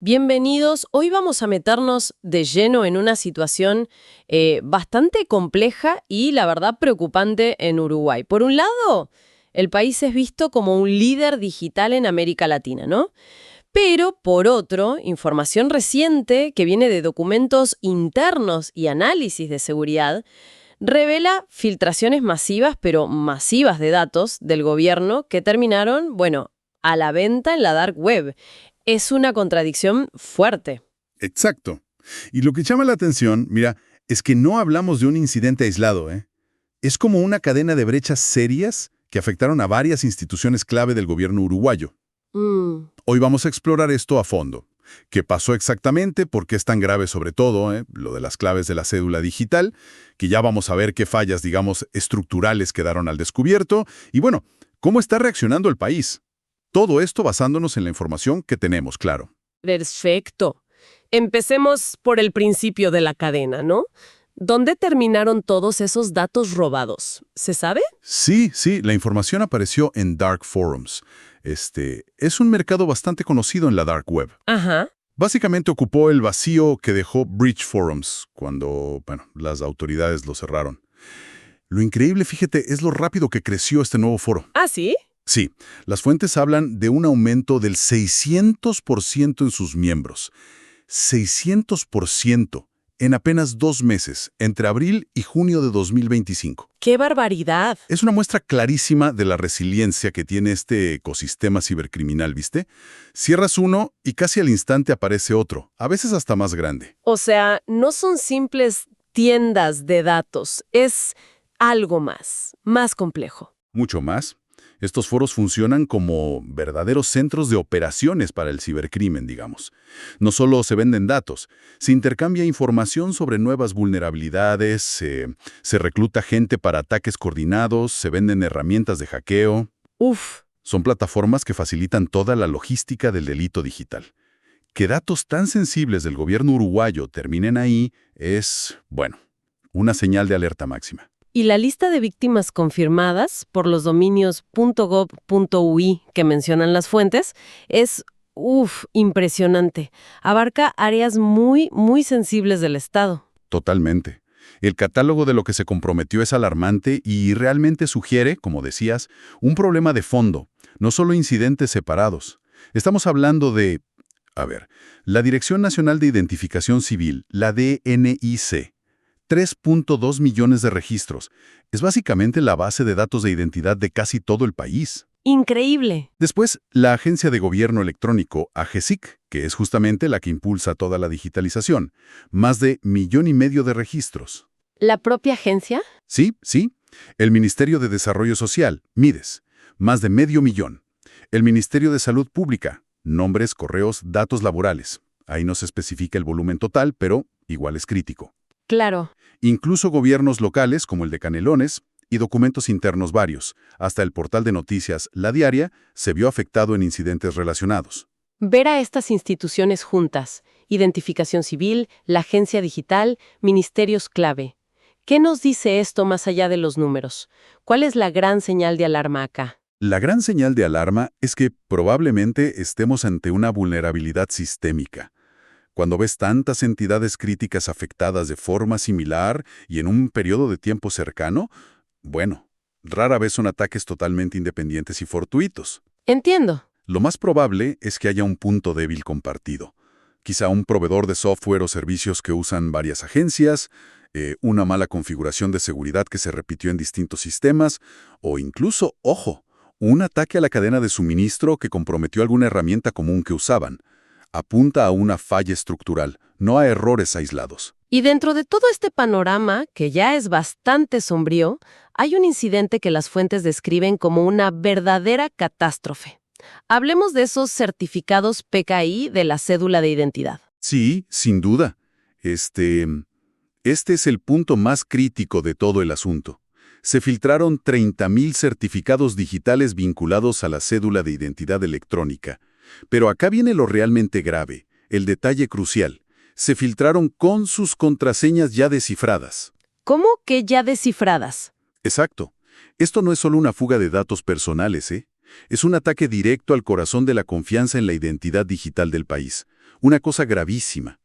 Bienvenidos. Hoy vamos a meternos de lleno en una situación bastante compleja y, la verdad, preocupante en Uruguay. Por un lado, el país es visto como un líder digital en América Latina, ¿no? Pero, por otro, información reciente que viene de documentos internos y análisis de seguridad revela filtraciones masivas, pero masivas de datos del gobierno que terminaron, bueno, a la venta en la dark web. Es una contradicción fuerte. Exacto. Y lo que llama la atención, mira, es que no hablamos de un incidente aislado, ¿eh? Es como una cadena de brechas serias que afectaron a varias instituciones clave del gobierno uruguayo. Hoy vamos a explorar esto a fondo. ¿Qué pasó exactamente? ¿Por qué es tan grave sobre todo, lo de las claves de la cédula digital? Que ya vamos a ver qué fallas, digamos, estructurales quedaron al descubierto. Y bueno, ¿cómo está reaccionando el país? Todo esto basándonos en la información que tenemos, claro. Perfecto. Empecemos por el principio de la cadena, ¿no? ¿Dónde terminaron todos esos datos robados? ¿Se sabe? Sí, la información apareció en Dark Forums. Es un mercado bastante conocido en la Dark Web. Ajá. Básicamente ocupó el vacío que dejó Breach Forums cuando, las autoridades lo cerraron. Lo increíble, fíjate, es lo rápido que creció este nuevo foro. ¿Ah, sí? Sí, las fuentes hablan de un aumento del 600% en sus miembros. 600% en apenas 2 meses, entre abril y junio de 2025. ¡Qué barbaridad! Es una muestra clarísima de la resiliencia que tiene este ecosistema cibercriminal, ¿viste? Cierras uno y casi al instante aparece otro, a veces hasta más grande. O sea, no son simples tiendas de datos, es algo más complejo. Mucho más. Estos foros funcionan como verdaderos centros de operaciones para el cibercrimen, digamos. No solo se venden datos, se intercambia información sobre nuevas vulnerabilidades, se recluta gente para ataques coordinados, se venden herramientas de hackeo. Uf. Son plataformas que facilitan toda la logística del delito digital. Que datos tan sensibles del gobierno uruguayo terminen ahí es, bueno, una señal de alerta máxima. Y la lista de víctimas confirmadas por los dominios .gov.ui que mencionan las fuentes es, impresionante. Abarca áreas muy sensibles del Estado. Totalmente. El catálogo de lo que se comprometió es alarmante y realmente sugiere, como decías, un problema de fondo, no solo incidentes separados. Estamos hablando de, la Dirección Nacional de Identificación Civil, la DNIC, 3.2 millones de registros. Es básicamente la base de datos de identidad de casi todo el país. ¡Increíble! Después, la Agencia de Gobierno Electrónico, AGESIC, que es justamente la que impulsa toda la digitalización. Más de 1,5 millones de registros. ¿La propia agencia? Sí. El Ministerio de Desarrollo Social, MIDES, más de 500,000. El Ministerio de Salud Pública, nombres, correos, datos laborales. Ahí no se especifica el volumen total, pero igual es crítico. Claro. Incluso gobiernos locales, como el de Canelones, y documentos internos varios. Hasta el portal de noticias La Diaria se vio afectado en incidentes relacionados. Ver a estas instituciones juntas, Identificación Civil, la Agencia Digital, ministerios clave. ¿Qué nos dice esto más allá de los números? ¿Cuál es la gran señal de alarma acá? La gran señal de alarma es que probablemente estemos ante una vulnerabilidad sistémica. Cuando ves tantas entidades críticas afectadas de forma similar y en un periodo de tiempo cercano, bueno, rara vez son ataques totalmente independientes y fortuitos. Entiendo. Lo más probable es que haya un punto débil compartido. Quizá un proveedor de software o servicios que usan varias agencias, una mala configuración de seguridad que se repitió en distintos sistemas, o incluso, ojo, un ataque a la cadena de suministro que comprometió alguna herramienta común que usaban. Apunta a una falla estructural, no a errores aislados. Y dentro de todo este panorama, que ya es bastante sombrío, hay un incidente que las fuentes describen como una verdadera catástrofe. Hablemos de esos certificados PKI de la cédula de identidad. Sí, sin duda. Este es el punto más crítico de todo el asunto. Se filtraron 30,000 certificados digitales vinculados a la cédula de identidad electrónica. Pero acá viene lo realmente grave, el detalle crucial. Se filtraron con sus contraseñas ya descifradas. ¿Cómo que ya descifradas? Exacto. Esto no es solo una fuga de datos personales, Es un ataque directo al corazón de la confianza en la identidad digital del país. Una cosa gravísima.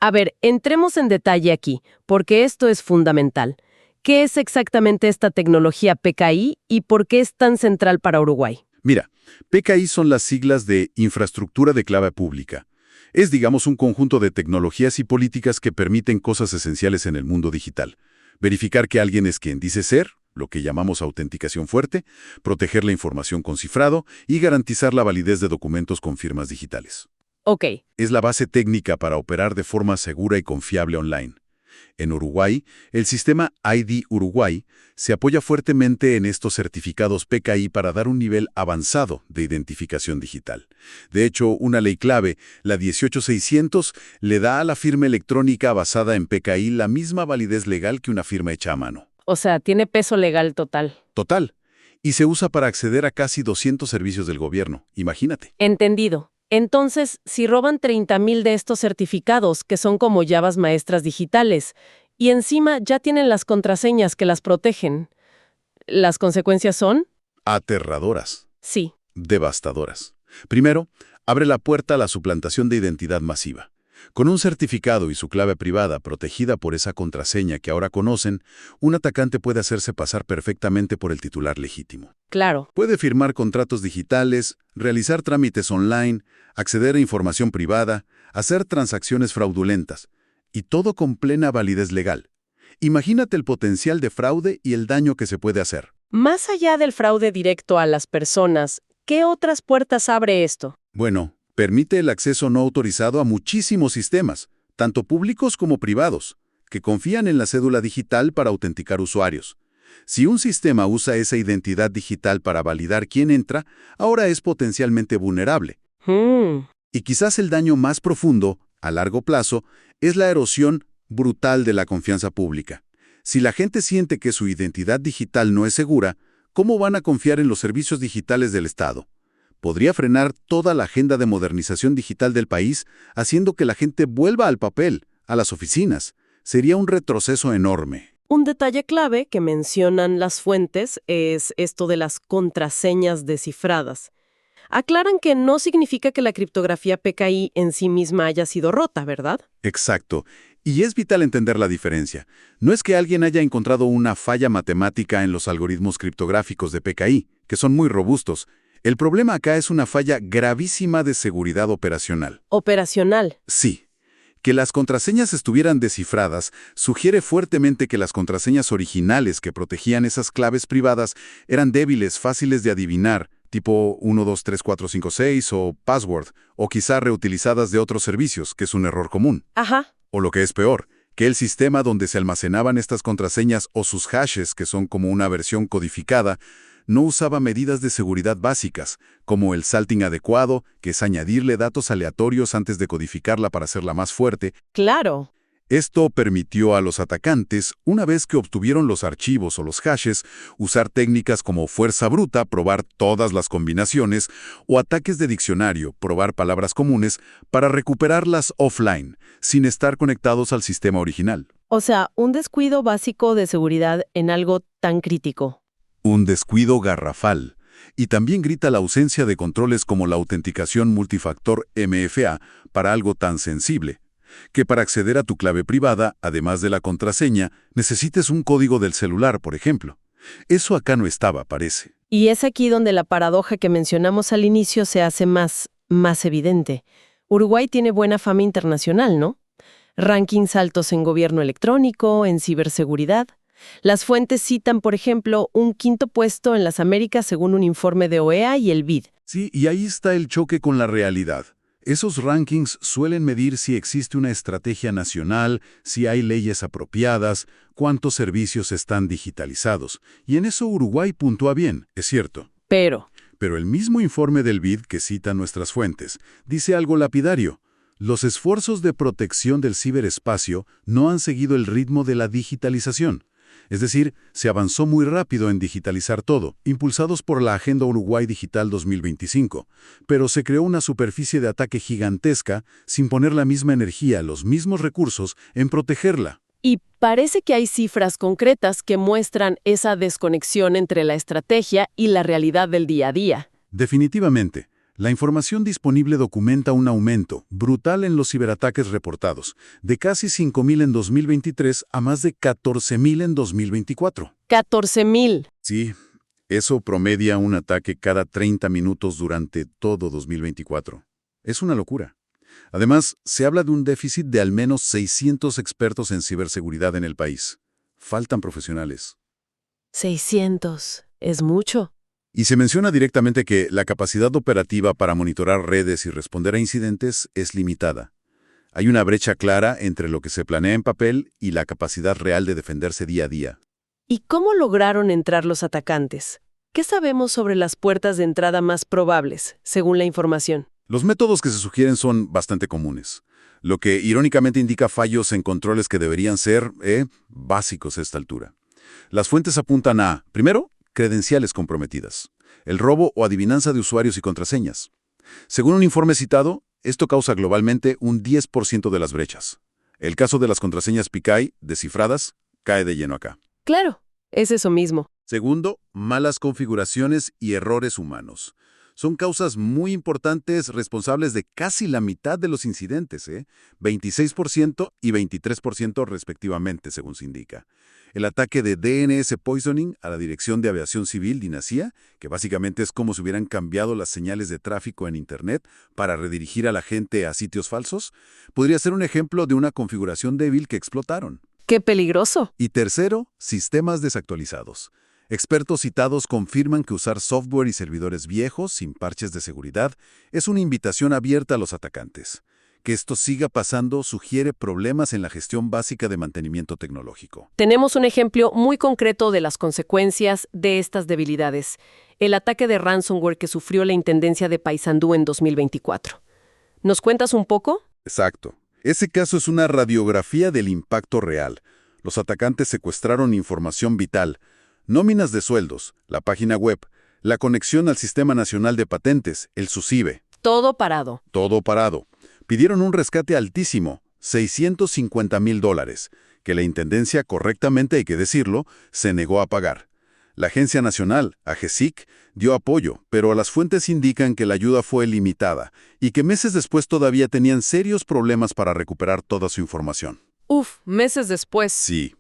A ver, entremos en detalle aquí, porque esto es fundamental. ¿Qué es exactamente esta tecnología PKI y por qué es tan central para Uruguay? Mira, PKI son las siglas de Infraestructura de Clave Pública. Es, digamos, un conjunto de tecnologías y políticas que permiten cosas esenciales en el mundo digital. Verificar que alguien es quien dice ser, lo que llamamos autenticación fuerte, proteger la información con cifrado y garantizar la validez de documentos con firmas digitales. Ok, Es la base técnica para operar de forma segura y confiable online. En Uruguay, el sistema ID Uruguay se apoya fuertemente en estos certificados PKI para dar un nivel avanzado de identificación digital. De hecho, una ley clave, la 18600, le da a la firma electrónica basada en PKI la misma validez legal que una firma hecha a mano. o sea, tiene peso legal total. Total. Y se usa para acceder a casi 200 servicios del gobierno. Imagínate. Entendido. Entonces, si roban 30.000 de estos certificados, que son como llaves maestras digitales, y encima ya tienen las contraseñas que las protegen, ¿las consecuencias son? Aterradoras. Sí. Devastadoras. Primero, abre la puerta a la suplantación de identidad masiva. Con un certificado y su clave privada protegida por esa contraseña que ahora conocen, un atacante puede hacerse pasar perfectamente por el titular legítimo. Claro. Puede firmar contratos digitales, realizar trámites online, acceder a información privada, hacer transacciones fraudulentas, y todo con plena validez legal. Imagínate el potencial de fraude y el daño que se puede hacer. Más allá del fraude directo a las personas, ¿qué otras puertas abre esto? Bueno, permite el acceso no autorizado a muchísimos sistemas, tanto públicos como privados, que confían en la cédula digital para autenticar usuarios. Si un sistema usa esa identidad digital para validar quién entra, ahora es potencialmente vulnerable. Y quizás el daño más profundo, a largo plazo, es la erosión brutal de la confianza pública. Si la gente siente que su identidad digital no es segura, ¿cómo van a confiar en los servicios digitales del Estado? Podría frenar toda la agenda de modernización digital del país, haciendo que la gente vuelva al papel, a las oficinas. Sería un retroceso enorme. Un detalle clave que mencionan las fuentes es esto de las contraseñas descifradas. Aclaran que no significa que la criptografía PKI en sí misma haya sido rota, ¿verdad? Exacto. Y es vital entender la diferencia. No es que alguien haya encontrado una falla matemática en los algoritmos criptográficos de PKI, que son muy robustos. El problema acá es una falla gravísima de seguridad operacional. Operacional. Sí. Que las contraseñas estuvieran descifradas sugiere fuertemente que las contraseñas originales que protegían esas claves privadas eran débiles, fáciles de adivinar, tipo 123456 o password, o quizá reutilizadas de otros servicios, que es un error común. Ajá. O lo que es peor, que el sistema donde se almacenaban estas contraseñas o sus hashes, que son como una versión codificada, no usaba medidas de seguridad básicas, como el salting adecuado, que es añadirle datos aleatorios antes de codificarla para hacerla más fuerte. Claro. Esto permitió a los atacantes, una vez que obtuvieron los archivos o los hashes, usar técnicas como fuerza bruta, probar todas las combinaciones, o ataques de diccionario, probar palabras comunes, para recuperarlas offline, sin estar conectados al sistema original. O sea, un descuido básico de seguridad en algo tan crítico. Un descuido garrafal. Y también grita la ausencia de controles como la autenticación multifactor MFA para algo tan sensible, que para acceder a tu clave privada, además de la contraseña, necesites un código del celular, por ejemplo. Eso acá no estaba, parece. Y es aquí donde la paradoja que mencionamos al inicio se hace más evidente. Uruguay tiene buena fama internacional, ¿no? Rankings altos en gobierno electrónico, en ciberseguridad. Las fuentes citan, por ejemplo, un 5º puesto en las Américas según un informe de OEA y el BID. Sí, y ahí está el choque con la realidad. Esos rankings suelen medir si existe una estrategia nacional, si hay leyes apropiadas, cuántos servicios están digitalizados. Y en eso Uruguay puntúa bien, es cierto. Pero el mismo informe del BID que cita nuestras fuentes dice algo lapidario. Los esfuerzos de protección del ciberespacio no han seguido el ritmo de la digitalización. Es decir, se avanzó muy rápido en digitalizar todo, impulsados por la Agenda Uruguay Digital 2025, pero se creó una superficie de ataque gigantesca sin poner la misma energía, los mismos recursos en protegerla. y parece que hay cifras concretas que muestran esa desconexión entre la estrategia y la realidad del día a día. Definitivamente, La información disponible documenta un aumento brutal en los ciberataques reportados, de casi 5.000 en 2023 a más de 14.000 en 2024. 14.000. Sí, eso promedia un ataque cada 30 minutos durante todo 2024. Es una locura. Además, se habla de un déficit de al menos 600 expertos en ciberseguridad en el país. Faltan profesionales. 600. Es mucho. Y se menciona directamente que la capacidad operativa para monitorar redes y responder a incidentes es limitada. Hay una brecha clara entre lo que se planea en papel y la capacidad real de defenderse día a día. ¿Y cómo lograron entrar los atacantes? ¿Qué sabemos sobre las puertas de entrada más probables, según la información? Los métodos que se sugieren son bastante comunes, lo que irónicamente indica fallos en controles que deberían ser básicos a esta altura. Las fuentes apuntan a, primero, credenciales comprometidas, el robo o adivinanza de usuarios y contraseñas. Según un informe citado, esto causa globalmente un 10% de las brechas. El caso de las contraseñas PKI descifradas cae de lleno acá. Claro, es eso mismo. Segundo, malas configuraciones y errores humanos. Son causas muy importantes responsables de casi la mitad de los incidentes, 26% y 23% respectivamente, según se indica. El ataque de DNS Poisoning a la Dirección de Aviación Civil, DINASIA, que básicamente es como si hubieran cambiado las señales de tráfico en Internet para redirigir a la gente a sitios falsos, podría ser un ejemplo de una configuración débil que explotaron. ¡Qué peligroso! Y tercero, sistemas desactualizados. Expertos citados confirman que usar software y servidores viejos, sin parches de seguridad, es una invitación abierta a los atacantes. Que esto siga pasando sugiere problemas en la gestión básica de mantenimiento tecnológico. Tenemos un ejemplo muy concreto de las consecuencias de estas debilidades. El ataque de ransomware que sufrió la Intendencia de Paysandú en 2024. ¿Nos cuentas un poco? Exacto. Ese caso es una radiografía del impacto real. Los atacantes secuestraron información vital, nóminas de sueldos, la página web, la conexión al Sistema Nacional de Patentes, el SUSIBE. Todo parado. Todo parado. Pidieron un rescate altísimo, $650,000, que la Intendencia, correctamente hay que decirlo, se negó a pagar. La Agencia Nacional, AGESIC, dio apoyo, pero las fuentes indican que la ayuda fue limitada y que meses después todavía tenían serios problemas para recuperar toda su información. Uf, meses después. Sí.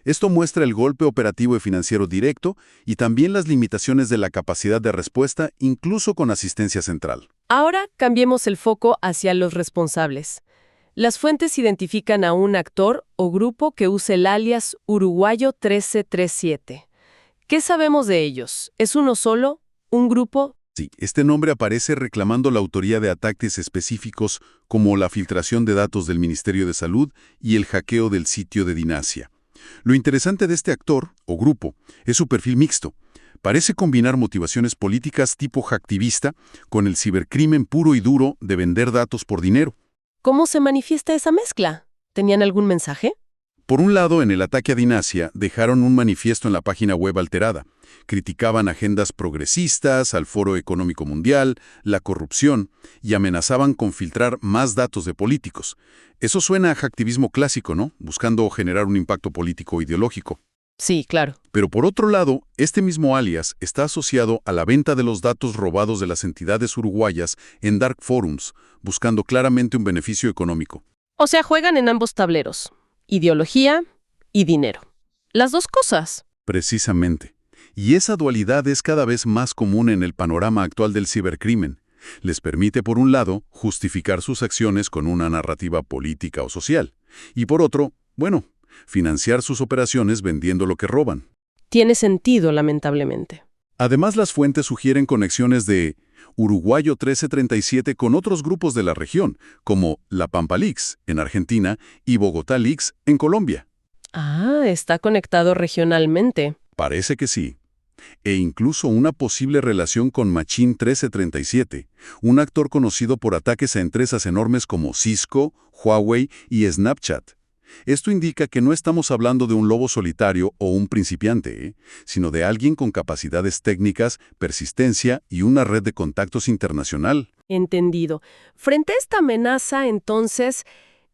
Esto muestra el golpe operativo y financiero directo y también las limitaciones de la capacidad de respuesta, incluso con asistencia central. Ahora cambiemos el foco hacia los responsables. Las fuentes identifican a un actor o grupo que usa el alias Uruguayo 1337. ¿Qué sabemos de ellos? ¿Es uno solo? ¿Un grupo? Sí, este nombre aparece reclamando la autoría de ataques específicos como la filtración de datos del Ministerio de Salud y el hackeo del sitio de DINASIA. Lo interesante de este actor, o grupo, es su perfil mixto. Parece combinar motivaciones políticas tipo hacktivista con el cibercrimen puro y duro de vender datos por dinero. ¿Cómo se manifiesta esa mezcla? ¿Tenían algún mensaje? Por un lado, en el ataque a DINASIA, dejaron un manifiesto en la página web alterada. Criticaban agendas progresistas, al Foro Económico Mundial, la corrupción, y amenazaban con filtrar más datos de políticos. Eso suena a hacktivismo clásico, ¿no? Buscando generar un impacto político o ideológico. Sí, claro. Pero por otro lado, este mismo alias está asociado a la venta de los datos robados de las entidades uruguayas en dark forums, buscando claramente un beneficio económico. O sea, juegan en ambos tableros. Ideología y dinero. Las dos cosas. Precisamente. Y esa dualidad es cada vez más común en el panorama actual del cibercrimen. Les permite, por un lado, justificar sus acciones con una narrativa política o social. Y por otro, financiar sus operaciones vendiendo lo que roban. Tiene sentido, lamentablemente. Además, las fuentes sugieren conexiones de Uruguayo 1337 con otros grupos de la región, como La Pampa Leaks, en Argentina, y Bogotá Leaks, en Colombia. Ah, está conectado regionalmente. Parece que sí. E incluso una posible relación con Machine 1337, un actor conocido por ataques a empresas enormes como Cisco, Huawei y Snapchat. Esto indica que no estamos hablando de un lobo solitario o un principiante, sino de alguien con capacidades técnicas, persistencia y una red de contactos internacional. Entendido. Frente a esta amenaza, entonces,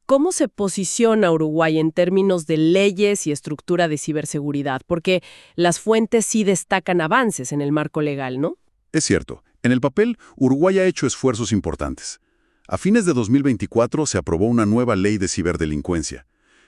¿cómo se posiciona Uruguay en términos de leyes y estructura de ciberseguridad? Porque las fuentes sí destacan avances en el marco legal, ¿no? Es cierto. En el papel, Uruguay ha hecho esfuerzos importantes. A fines de 2024 se aprobó una nueva ley de ciberdelincuencia.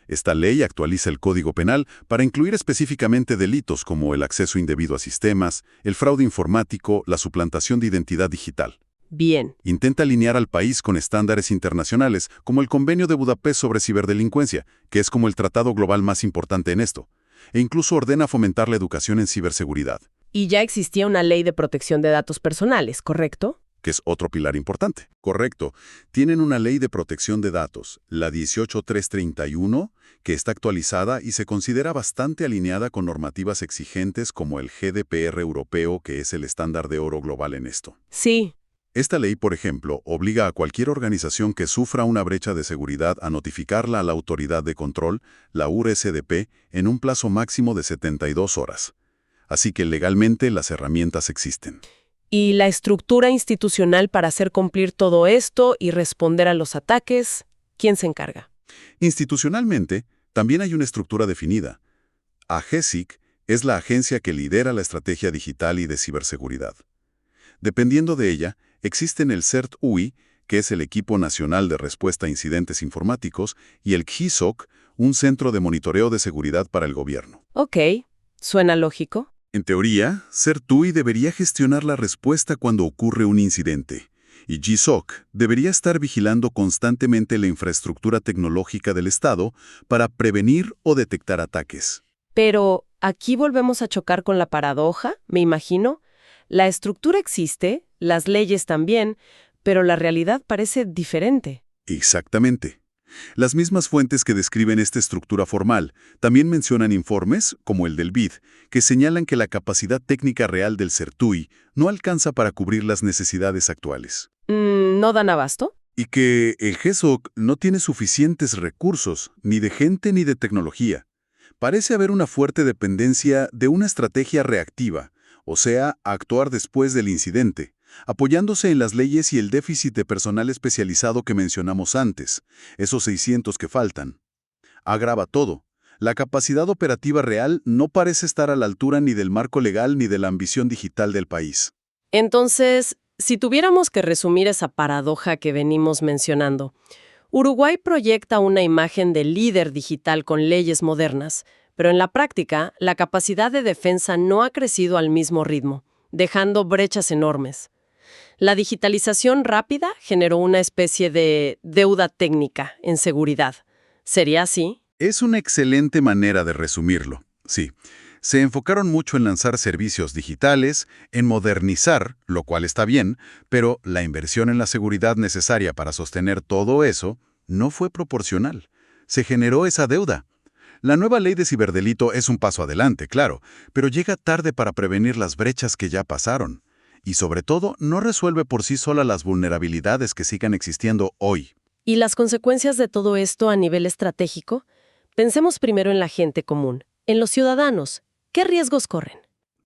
Esta ley actualiza el Código Penal para incluir específicamente delitos como el acceso indebido a sistemas, el fraude informático, la suplantación de identidad digital. Bien. Intenta alinear al país con estándares internacionales, como el Convenio de Budapest sobre ciberdelincuencia, que es como el tratado global más importante en esto, e incluso ordena fomentar la educación en ciberseguridad, Y ya existía una ley de protección de datos personales, ¿correcto? que es otro pilar importante. Correcto. Tienen una ley de protección de datos, la 18331, que está actualizada y se considera bastante alineada con normativas exigentes como el GDPR europeo, que es el estándar de oro global en esto. Sí. Esta ley, por ejemplo, obliga a cualquier organización que sufra una brecha de seguridad a notificarla a la autoridad de control, la URSDP, en un plazo máximo de 72 horas. Así que legalmente las herramientas existen. ¿Y la estructura institucional para hacer cumplir todo esto y responder a los ataques? ¿Quién se encarga? Institucionalmente, también hay una estructura definida. AGESIC es la agencia que lidera la estrategia digital y de ciberseguridad. Dependiendo de ella, existen el CERT-UI, que es el Equipo Nacional de Respuesta a Incidentes Informáticos, y el GISOC, un centro de monitoreo de seguridad para el gobierno. Ok, suena lógico. En teoría, CERT-UI debería gestionar la respuesta cuando ocurre un incidente, y GISOC debería estar vigilando constantemente la infraestructura tecnológica del Estado para prevenir o detectar ataques. Pero aquí volvemos a chocar con la paradoja, me imagino. La estructura existe, las leyes también, pero la realidad parece diferente. Exactamente. Las mismas fuentes que describen esta estructura formal también mencionan informes, como el del BID, que señalan que la capacidad técnica real del CERT-UI no alcanza para cubrir las necesidades actuales. ¿No dan abasto? Y que el GESOC no tiene suficientes recursos, ni de gente ni de tecnología. Parece haber una fuerte dependencia de una estrategia reactiva, o sea, actuar después del incidente, apoyándose en las leyes y el déficit de personal especializado que mencionamos antes, esos 600 que faltan. Agrava todo. La capacidad operativa real no parece estar a la altura ni del marco legal ni de la ambición digital del país. Entonces, si tuviéramos que resumir esa paradoja que venimos mencionando, Uruguay proyecta una imagen de líder digital con leyes modernas, pero en la práctica, la capacidad de defensa no ha crecido al mismo ritmo, dejando brechas enormes. La digitalización rápida generó una especie de deuda técnica en seguridad. ¿Sería así? Es una excelente manera de resumirlo, sí. Se enfocaron mucho en lanzar servicios digitales, en modernizar, lo cual está bien, pero la inversión en la seguridad necesaria para sostener todo eso no fue proporcional. Se generó esa deuda. La nueva ley de ciberdelito es un paso adelante, claro, pero llega tarde para prevenir las brechas que ya pasaron. Y sobre todo, no resuelve por sí sola las vulnerabilidades que sigan existiendo hoy. ¿Y las consecuencias de todo esto a nivel estratégico? Pensemos primero en la gente común, en los ciudadanos. ¿Qué riesgos corren?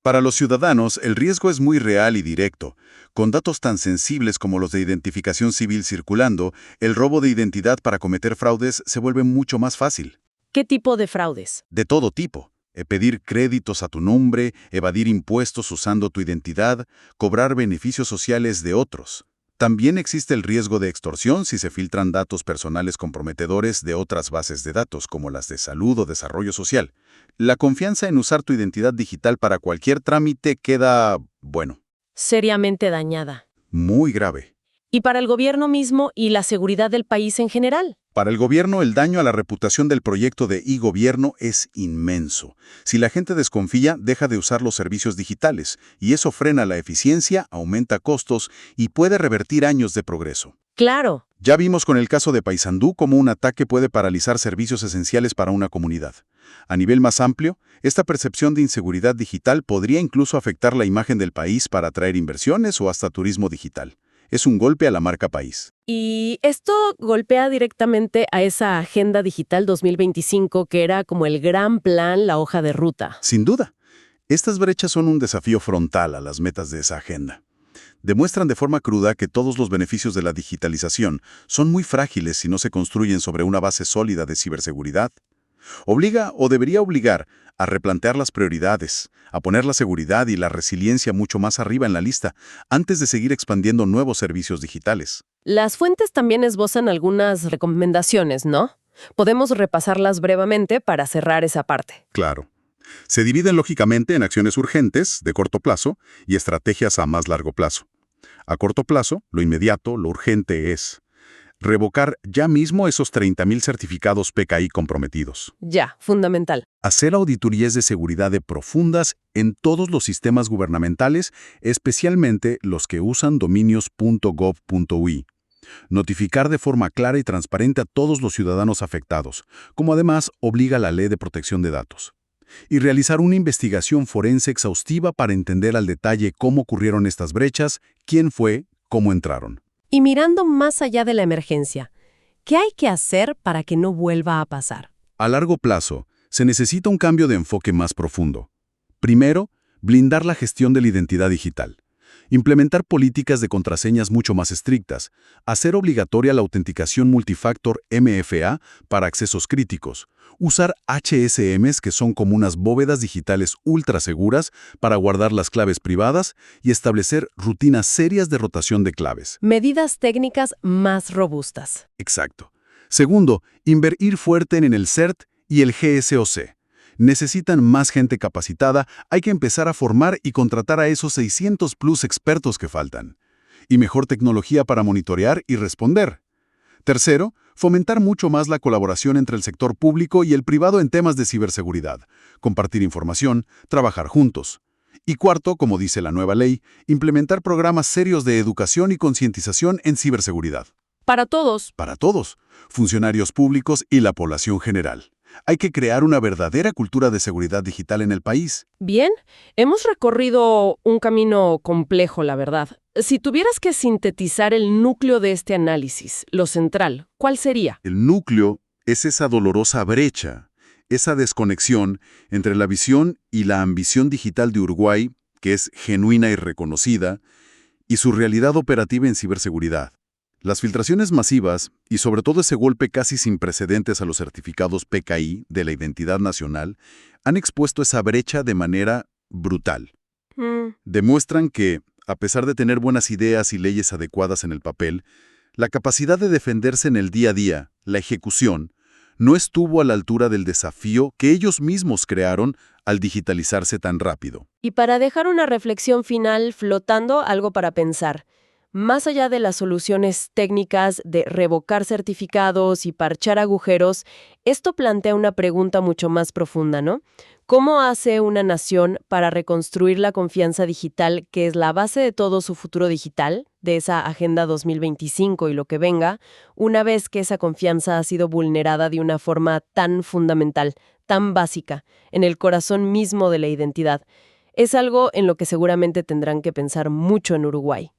Para los ciudadanos, el riesgo es muy real y directo. Con datos tan sensibles como los de identificación civil circulando, el robo de identidad para cometer fraudes se vuelve mucho más fácil. ¿Qué tipo de fraudes? De todo tipo. Pedir créditos a tu nombre, evadir impuestos usando tu identidad, cobrar beneficios sociales de otros. También existe el riesgo de extorsión si se filtran datos personales comprometedores de otras bases de datos, como las de salud o desarrollo social. La confianza en usar tu identidad digital para cualquier trámite queda, bueno, Seriamente dañada. muy grave. ¿Y para el gobierno mismo y la seguridad del país en general? Para el gobierno, el daño a la reputación del proyecto de e-gobierno es inmenso. Si la gente desconfía, deja de usar los servicios digitales, y eso frena la eficiencia, aumenta costos y puede revertir años de progreso. Claro. Ya vimos con el caso de Paysandú cómo un ataque puede paralizar servicios esenciales para una comunidad. A nivel más amplio, esta percepción de inseguridad digital podría incluso afectar la imagen del país para atraer inversiones o hasta turismo digital. Es un golpe a la marca país. Y esto golpea directamente a esa Agenda Digital 2025 que era como el gran plan, la hoja de ruta. Sin duda, estas brechas son un desafío frontal a las metas de esa agenda. Demuestran de forma cruda que todos los beneficios de la digitalización son muy frágiles si no se construyen sobre una base sólida de ciberseguridad. Obliga o debería obligar a replantear las prioridades, a poner la seguridad y la resiliencia mucho más arriba en la lista, antes de seguir expandiendo nuevos servicios digitales. Las fuentes también esbozan algunas recomendaciones, ¿no? Podemos repasarlas brevemente para cerrar esa parte. Claro. Se dividen lógicamente en acciones urgentes, de corto plazo, y estrategias a más largo plazo. A corto plazo, lo inmediato, lo urgente es revocar ya mismo esos 30.000 certificados PKI comprometidos. Ya, fundamental. Hacer auditorías de seguridad de profundas en todos los sistemas gubernamentales, especialmente los que usan dominios .gov.ui. Notificar de forma clara y transparente a todos los ciudadanos afectados, como además obliga la Ley de Protección de Datos. Y realizar una investigación forense exhaustiva para entender al detalle cómo ocurrieron estas brechas, quién fue, cómo entraron. Y mirando más allá de la emergencia, ¿qué hay que hacer para que no vuelva a pasar? A largo plazo, se necesita un cambio de enfoque más profundo. Primero, blindar la gestión de la identidad digital. Implementar políticas de contraseñas mucho más estrictas. Hacer obligatoria la autenticación multifactor MFA para accesos críticos. Usar HSMs, que son como unas bóvedas digitales ultra seguras para guardar las claves privadas, y establecer rutinas serias de rotación de claves. Medidas técnicas más robustas. Exacto. Segundo, invertir fuerte en el CERT y el GSOC. Necesitan más gente capacitada, hay que empezar a formar y contratar a esos 600 plus expertos que faltan. Y mejor tecnología para monitorear y responder. Tercero, fomentar mucho más la colaboración entre el sector público y el privado en temas de ciberseguridad, compartir información, trabajar juntos. Y cuarto, como dice la nueva ley, implementar programas serios de educación y concientización en ciberseguridad. Para todos. Para todos, funcionarios públicos y la población general. Hay que crear una verdadera cultura de seguridad digital en el país. Bien, hemos recorrido un camino complejo, la verdad. Si tuvieras que sintetizar el núcleo de este análisis, lo central, ¿cuál sería? El núcleo es esa dolorosa brecha, esa desconexión entre la visión y la ambición digital de Uruguay, que es genuina y reconocida, y su realidad operativa en ciberseguridad. Las filtraciones masivas, y sobre todo ese golpe casi sin precedentes a los certificados PKI de la identidad nacional, han expuesto esa brecha de manera brutal. Demuestran que, a pesar de tener buenas ideas y leyes adecuadas en el papel, la capacidad de defenderse en el día a día, la ejecución, no estuvo a la altura del desafío que ellos mismos crearon al digitalizarse tan rápido. Y para dejar una reflexión final flotando, algo para pensar. Más allá de las soluciones técnicas de revocar certificados y parchar agujeros, esto plantea una pregunta mucho más profunda, ¿no? ¿Cómo hace una nación para reconstruir la confianza digital, que es la base de todo su futuro digital, de esa Agenda 2025 y lo que venga, una vez que esa confianza ha sido vulnerada de una forma tan fundamental, tan básica, en el corazón mismo de la identidad? Es algo en lo que seguramente tendrán que pensar mucho en Uruguay.